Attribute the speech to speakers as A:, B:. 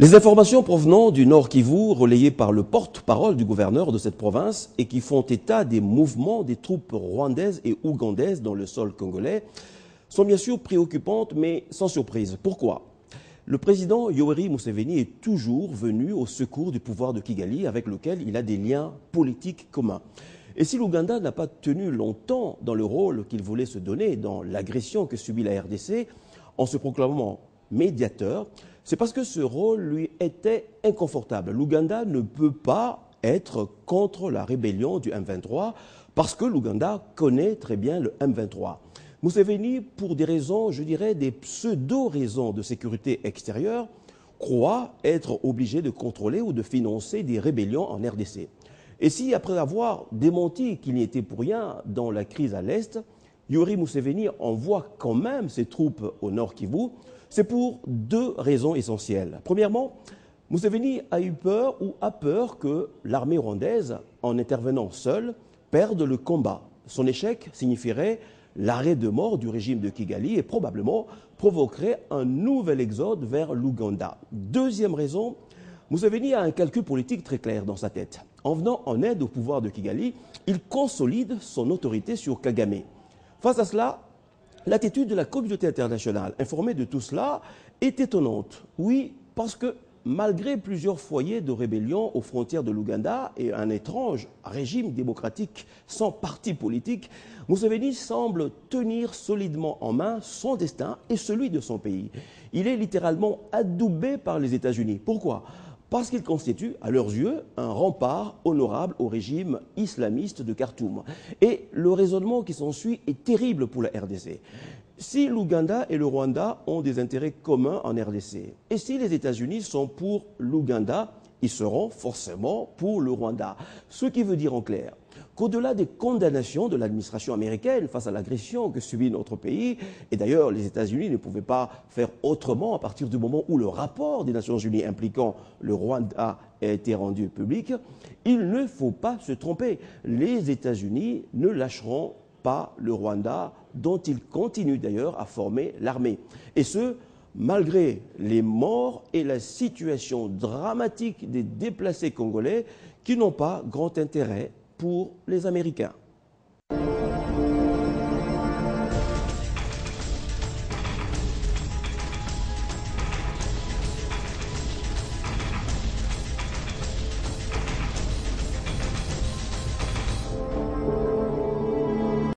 A: Les informations provenant du Nord Kivu, relayées par le porte-parole du gouverneur de cette province et qui font état des mouvements des troupes rwandaises et ougandaises dans le sol congolais, sont bien sûr préoccupantes, mais sans surprise. Pourquoi? Le président Yoweri Museveni est toujours venu au secours du pouvoir de Kigali, avec lequel il a des liens politiques communs. Et si l'Ouganda n'a pas tenu longtemps dans le rôle qu'il voulait se donner dans l'agression que subit la RDC, en se proclamant médiateur, c'est parce que ce rôle lui était inconfortable. L'Ouganda ne peut pas être contre la rébellion du M23 parce que l'Ouganda connaît très bien le M23. Museveni, pour des raisons, je dirais, des pseudo-raisons de sécurité extérieure, croit être obligé de contrôler ou de financer des rébellions en RDC. Et si, après avoir démenti qu'il n'y était pour rien dans la crise à l'Est, Yoweri Museveni envoie quand même ses troupes au Nord Kivu, c'est pour deux raisons essentielles. Premièrement, Museveni a eu peur ou a peur que l'armée rwandaise, en intervenant seule, perde le combat. Son échec signifierait l'arrêt de mort du régime de Kigali et probablement provoquerait un nouvel exode vers l'Ouganda. Deuxième raison, Museveni a un calcul politique très clair dans sa tête. En venant en aide au pouvoir de Kigali, il consolide son autorité sur Kagame. Face à cela, l'attitude de la communauté internationale, informée de tout cela, est étonnante. Oui, parce que malgré plusieurs foyers de rébellion aux frontières de l'Ouganda et un étrange régime démocratique sans parti politique, Museveni semble tenir solidement en main son destin et celui de son pays. Il est littéralement adoubé par les États-Unis. Pourquoi ? Parce qu'il constitue, à leurs yeux, un rempart honorable au régime islamiste de Khartoum. Et le raisonnement qui s'ensuit est terrible pour la RDC. Si l'Ouganda et le Rwanda ont des intérêts communs en RDC, et si les États-Unis sont pour l'Ouganda, ils seront forcément pour le Rwanda. Ce qui veut dire en clair qu'au-delà des condamnations de l'administration américaine face à l'agression que subit notre pays, et d'ailleurs les États-Unis ne pouvaient pas faire autrement à partir du moment où le rapport des Nations Unies impliquant le Rwanda a été rendu public, il ne faut pas se tromper. Les États-Unis ne lâcheront pas le Rwanda, dont ils continuent d'ailleurs à former l'armée. Et ce, malgré les morts et la situation dramatique des déplacés congolais qui n'ont pas grand intérêt pour les Américains.